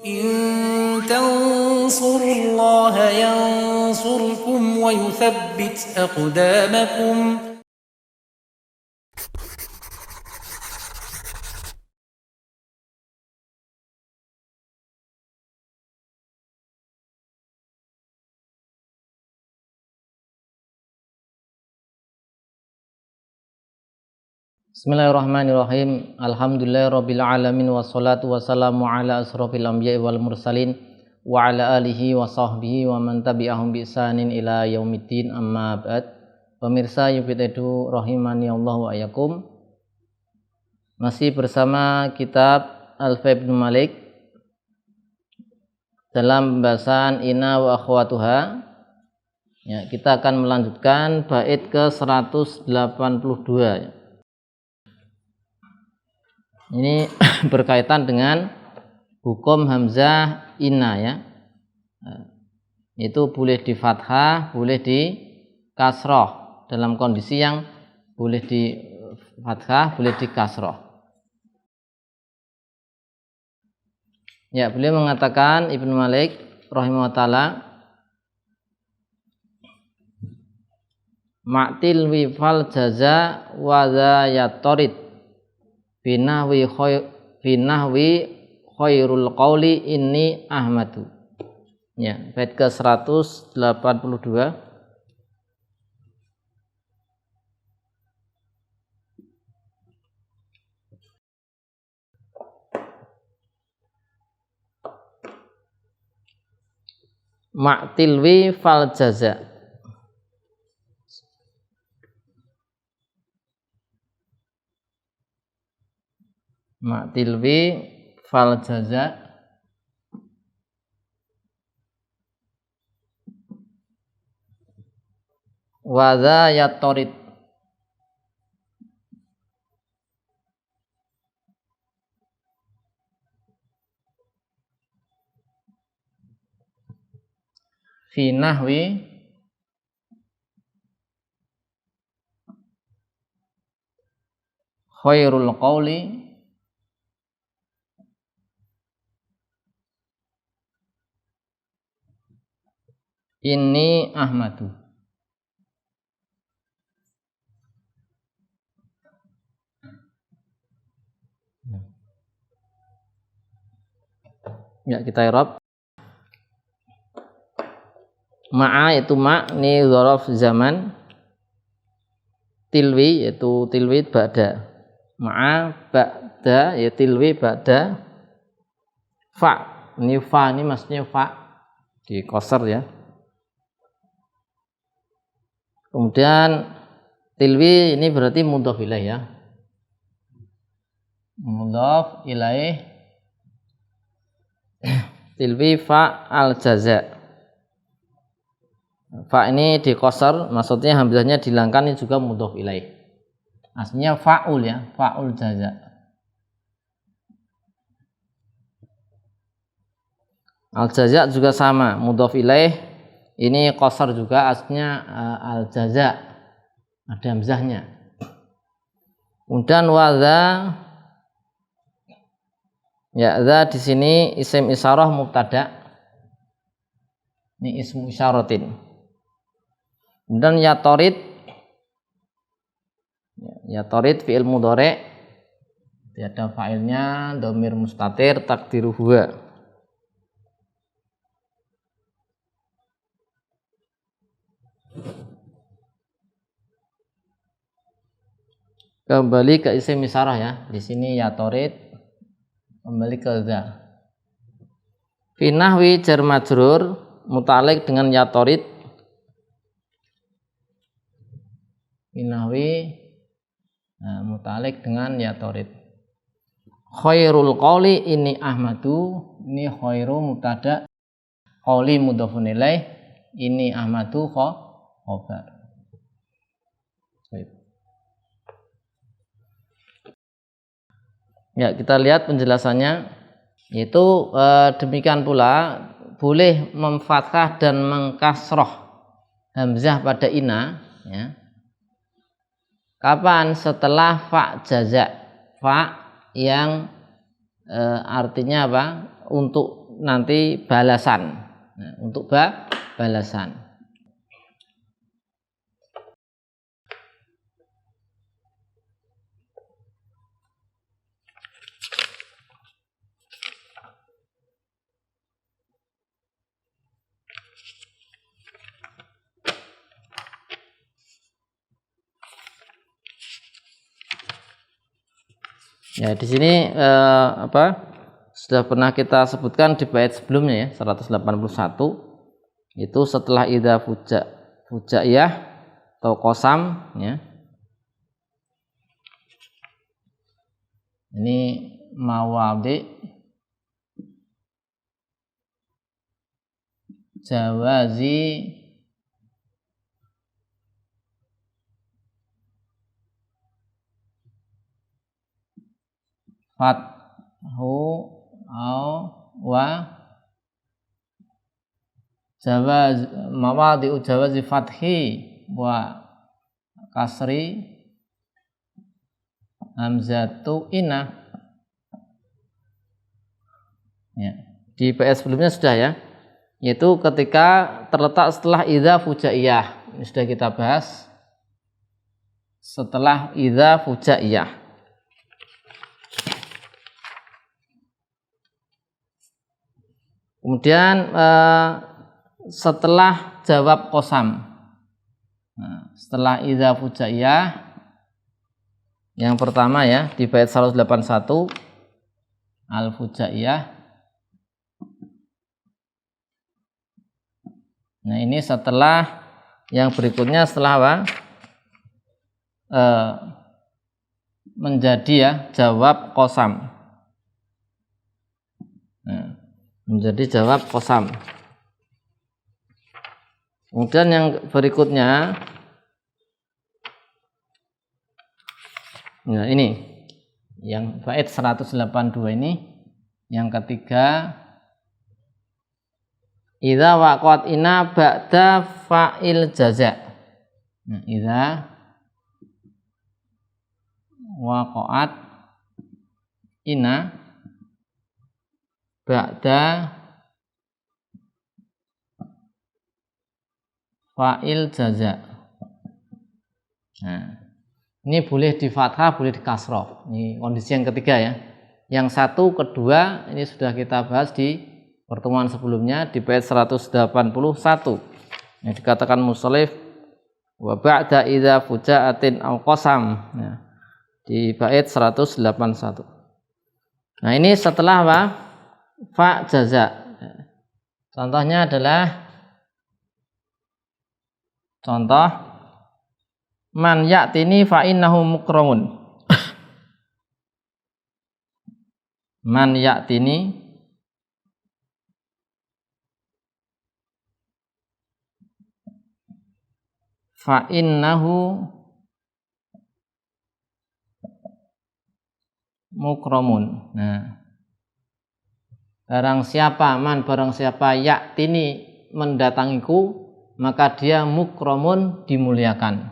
إن تنصروا الله ينصركم ويثبت أقدامكم. Bismillahirrahmanirrahim. Alhamdulillahirabbil alamin wassalatu wassalamu ala asrofil anbiya'i wal mursalin wa ala alihi wa sahbihi wa man tabi'ahum bi ihsanin ila yaumiddin, amma ba'd. Pemirsa Yufitedu rahimani Allah wa ayakum. Masih bersama kitab Alfiya bin Malik dalam pembahasan Inna wa akhwatuha. Ya, kita akan melanjutkan bait ke 182. Ini berkaitan dengan hukum hamzah inna, ya. Itu boleh di fathah, boleh di kasroh, dalam kondisi yang boleh di fathah, boleh di kasroh. Ya, beliau mengatakan Ibnu Malik rahimahullah ta'ala, ma'til wifal jaza wa za yatorid binahwi khairul qawli inni ahmadu. Ya, bait ke 182. Ma'tilwi fal jaza. Ma'tilwi fal jaza wa dha yatorid. Fi nahwi khairul qawli inni ahmadu. Ya, kita i'rab. Ma'a itu ma' ini dzaraf zaman. Tilwi yaitu tilwi ba'da. Ma'a ba'da ya tilwi ba'da. Fa ini maksudnya fa di qasar, ya. Kemudian tilwi ini berarti mudhaf ilaih, ya. Mudhaf ilaih. Tilwi fa al jaza. Fa ini di qasar, maksudnya hamzahnya dihilangkan, ini juga mudhaf ilaih. Aslinya fa'ul, ya, fa'ul jaza. Al jaza juga sama, mudhaf ilaih. Ini qasar juga, aslinya al jaza, ada hamzahnya. Kemudian wadza, ya, dza di sini isim isyarah mubtada. Ini ismu isyaratin. Kemudian yatorid, yatorid fi'il mudhari', ada fa'ilnya dhamir mustatir takdiru huwa. Kembali ke isim isyarah, ya. Di sini yatorid, kembali ke dza. Fi nahwi jar majrur muta'alliq dengan yatorid. Fi nahwi muta'alliq dengan yatorid. Khairul qawli ini ahmadu, ini khairu mubtada, qawli mudhafun ilaih, ini ahmadu khabar. Ya, kita lihat penjelasannya, yaitu demikian pula boleh memfathah dan mengkasroh hamzah pada ina, ya. Kapan? Setelah fa jaza, fa yang artinya apa? Untuk nanti balasan. Nah, untuk balasan. Ya, di sini sudah pernah kita sebutkan di bait sebelumnya ya, 181. Itu setelah idza fujaiyah atau qasam ya. Ini mawadhi jawazi fathu au wa jawaz mawadhi jawazi fathi wa kasri hamzatu inna. Ya, di PS sebelumnya sudah ya, yaitu ketika terletak setelah idza fujaiyah. Ini sudah kita bahas setelah idza fujaiyah. Kemudian setelah jawab qasam. Nah, setelah idza fujaiyah yang pertama ya di bait 181 al fujaiyah. Nah, ini setelah yang berikutnya setelah apa? Menjadi ya jawab qasam. Nah, menjadi jawab qasam. Kemudian yang berikutnya, nah ini yang bait 182 ini yang ketiga, idza waqat ina ba'da fa'il jaza. Nah, idza waqat ina ba'da fa'il jaza. Nah, ini boleh di fathah, boleh di kasroh. Ini kondisi yang ketiga ya. Yang satu, kedua ini sudah kita bahas di pertemuan sebelumnya di bait 181. Yang dikatakan musallif wa ba'da idza fuja'atin au qasam. Ya, di bait 181. Nah, ini setelah apa? Fa jaza. Contohnya adalah contoh man ya'tini fa innahu mukramun. Man ya'tini fa innahu mukramun. Nah, barang siapa ya'tini mendatangiku, maka dia mukramun dimuliakan.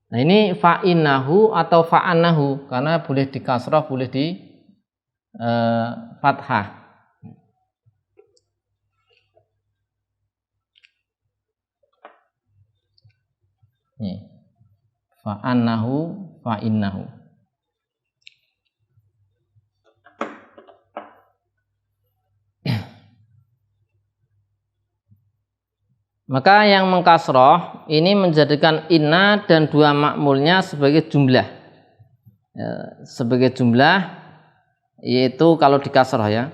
Nah, ini fa'innahu atau fa'annahu karena boleh di kasrah, boleh di fathah. Nih, fa'annahu fa'innahu. Maka yang mengkasroh ini menjadikan inna dan dua makmulnya sebagai jumlah. Ya, sebagai jumlah, yaitu kalau dikasroh ya,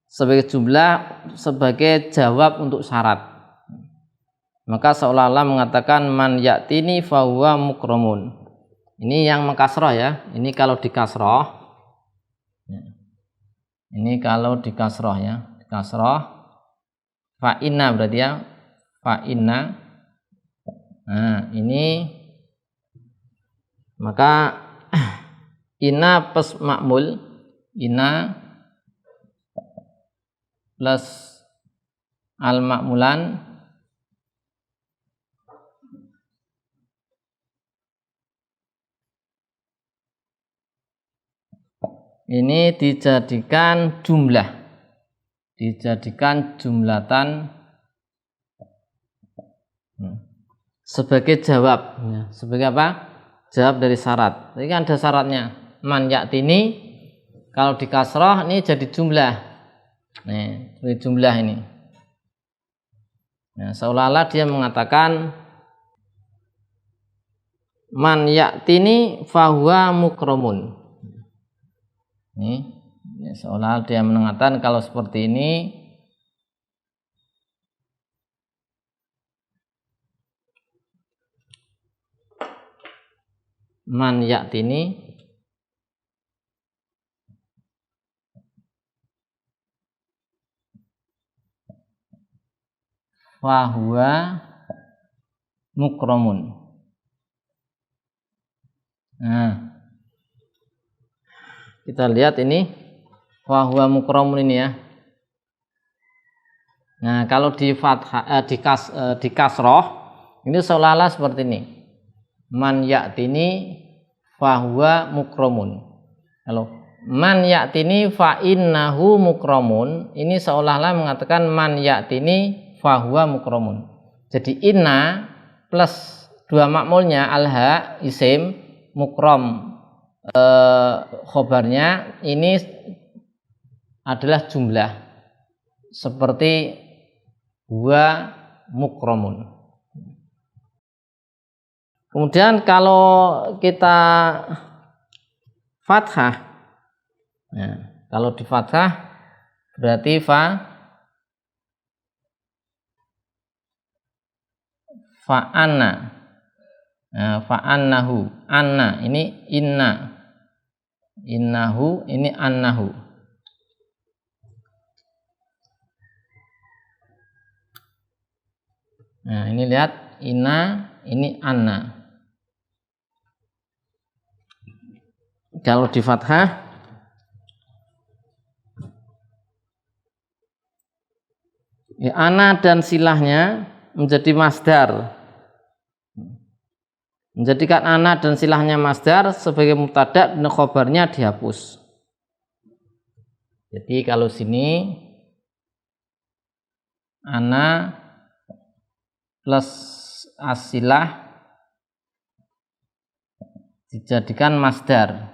sebagai jumlah sebagai jawab untuk syarat. Maka seolah-olah mengatakan man ya'tini fahuwa mukramun. Ini yang mengkasroh ya. Ini kalau dikasroh. Ini kalau dikasroh ya. Dikasroh fa inna berarti ya. Fa inna. Nah, ini maka inna plus makmul, inna plus al makmulan ini dijadikan jumlah, dijadikan jumlatan sebagai jawab, sebagai apa? Jawab dari syarat. Jadi kan ada syaratnya. Man ya'tini, kalau di kasrah ini jadi jumlah. Nih, jadi jumlah ini. Nah, seolah-olah dia mengatakan man ya'tini fahuwa mukramun. Ini seolah dia mengatakan kalau seperti ini man ya'tini fahuwa mukramun. Nah, kita lihat ini fahuwa mukramun ini ya. Nah, kalau di fathah di kasroh ini seolah-olah seperti ini. Man ya'tini fahuwa mukramun. Kalau man ya'tini fa innahu mukramun, ini seolah-olah mengatakan man ya'tini fahuwa mukramun. Jadi inna plus dua makmulnya alha isim, mukram khobarnya ini adalah jumlah seperti huwa mukramun. Kemudian kalau kita fathah, nah, kalau di fathah berarti fa'anna, nah, fa'annahu, anna ini inna, innahu ini annahu. Nah, ini lihat inna ini anna. Kalau di fathah ya, ana dan silahnya menjadi masdar, menjadikan ana dan silahnya masdar sebagai mubtada dan khobarnya dihapus. Jadi kalau sini ana plus asilah dijadikan masdar.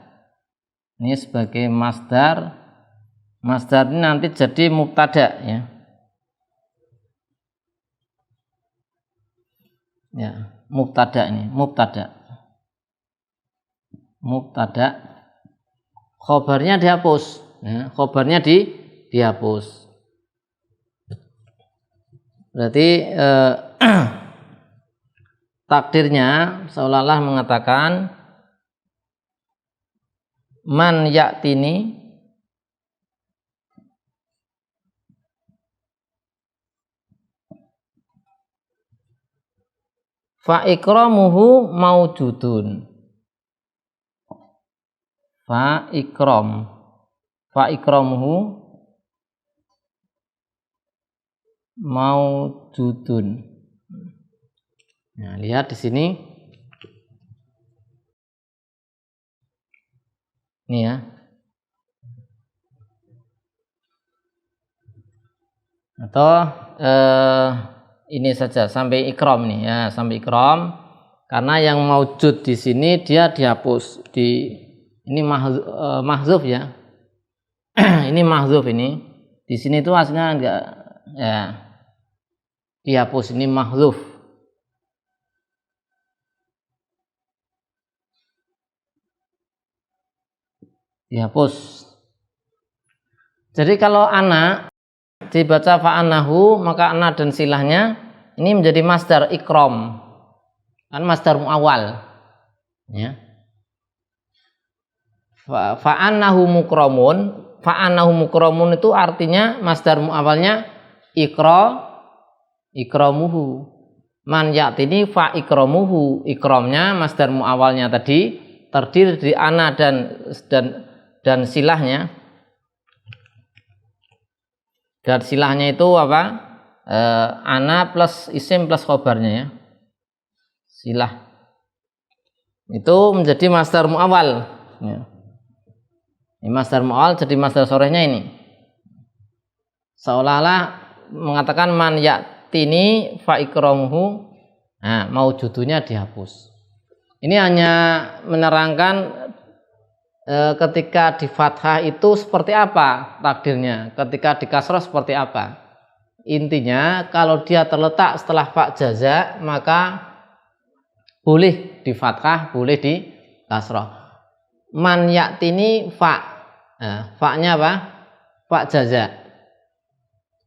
Ini sebagai masdar. Masdar ini nanti jadi mubtada ya. Ya, mubtada ini, mubtada. Mubtada. Khobarnya dihapus, ya, khobarnya dihapus. Berarti takdirnya seolah-olah mengatakan man ya'tini fa ikramuhu maujudun. Fa ikramuhu maujudun. Nah, lihat di sini. Ini ya. Atau ini saja sampai ikram nih ya, sampai ikram. Karena yang maujud di sini dia dihapus ini mahzuf ya. Ini mahzuf ini. Di sini tuh aslinya enggak ya. Dihapus, ini mahzuf. Dihapus. Jadi kalau ana dibaca fa'anahu, maka ana dan silahnya ini menjadi masdar ikram. Kan masdar muawwal. Ya. Fa'anahu mukramun, fa'anahu mukramun itu artinya masdar muawwalnya ikramuhu. Man ya'tini fa ikramuhu, ikramnya masdar muawwalnya tadi terdiri dari ana dan silahnya. Dan silahnya itu apa? Ana plus isim plus khobarnya ya. Silah itu menjadi masdar muawwal ya. Ini masdar mu'awwal jadi masdar sorehnya ini. Seolah-olah mengatakan man ya'tini fa ikramuhu, nah maujudunya dihapus. Ini hanya menerangkan ketika di fathah itu seperti apa takdirnya, ketika di kasrah seperti apa. Intinya kalau dia terletak setelah fa jaza maka boleh di fathah, boleh di kasrah. Man ya'tini fa, nah, fa-nya apa? Fa jaza.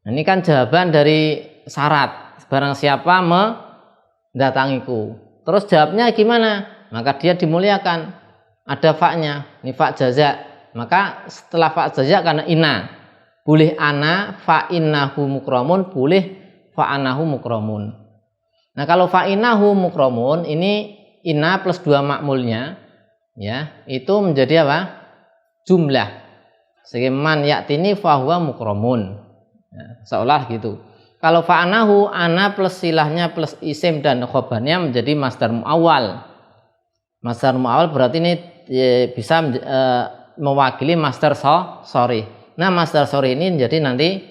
Ini kan jawaban dari syarat, barang siapa mendatangiku. Terus jawabnya gimana? Maka dia dimuliakan, ada fa-nya, ini fa jaza. Maka setelah fa jaza karena inna, boleh ana fa innahu mukramun, boleh fa anahu mukramun. Nah kalau fa innahu mukramun ini inna plus 2 makmulnya, ya itu menjadi apa? Jumlah. Sehingga man ya'tini fa huwa mukramun, ya, seolah gitu. Kalau fa anahu, ana plus silahnya plus isim dan khobarnya menjadi masdar mu'awwal. Masdar mu'awwal berarti ini bisa mewakili masdar sorry. Nah masdar sorry ini menjadi nanti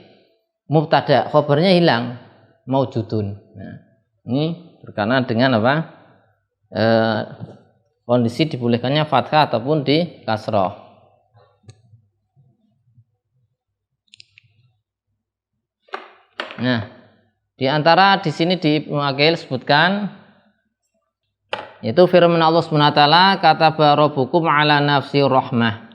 mubtada, khobarnya hilang, maujudun. Nah, ini berkenaan dengan apa? Kondisi dibolehkannya fathah ataupun di kasroh. Nah, di antara di sini di Mu'akil sebutkan yaitu firman Allah Subhanahu wa taala, kataba rabbukum ala nafsi rahmah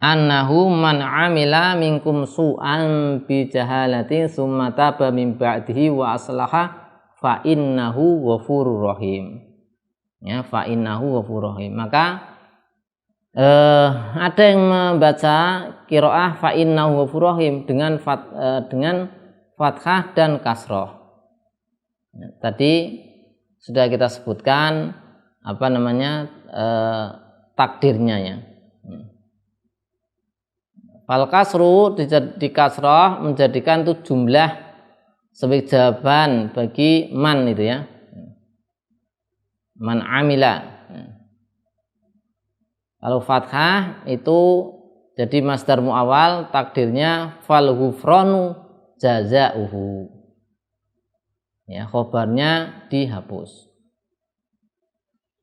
annahu man amila minkum su'an bi jahalatin tsumma taba min ba'dihi wa aslaha fa innahu ghafurur rahim. Ya, fa innahu ghafurur rahim. Maka ada yang membaca qiraah fa innahu ghafurur rahim dengan fathah dan kasroh. Ya, tadi sudah kita sebutkan apa namanya takdirnya ya. Fal kasru di kasroh menjadikan itu jumlah sebagai jawaban bagi man itu ya. Man amila. Kalau fathah itu jadi masdar mu'awwal, takdirnya fal ghufranu jazauhu. Ya, khobarnya dihapus.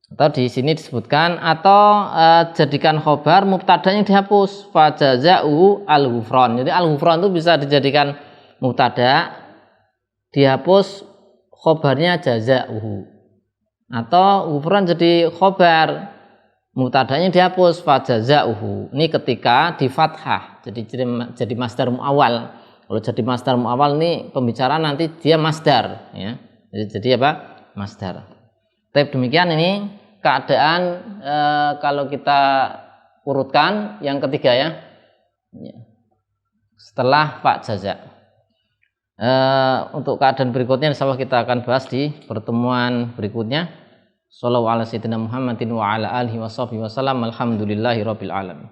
Atau di sini disebutkan atau jadikan khobar mubtadanya dihapus, fa jazauhu al-ghufran. Jadi al-ghufran itu bisa dijadikan mubtada, dihapus khobarnya jazauhu. Atau ghufran jadi khobar, mubtadanya dihapus, fa jazauhu. Ini ketika di fathah, jadi masdar mu'awwal. Kalau jadi masdar mu'awwal ini pembicaraan nanti dia masdar ya. Jadi apa? Masdar. Tapi demikian ini keadaan kalau kita urutkan yang ketiga ya. Setelah fa jaza. Untuk keadaan berikutnya insyaallah kita akan bahas di pertemuan berikutnya. Shallallahu ala sayyidina Muhammadin wa ala alihi washabbihi wasallam. Alhamdulillahirabbil alamin.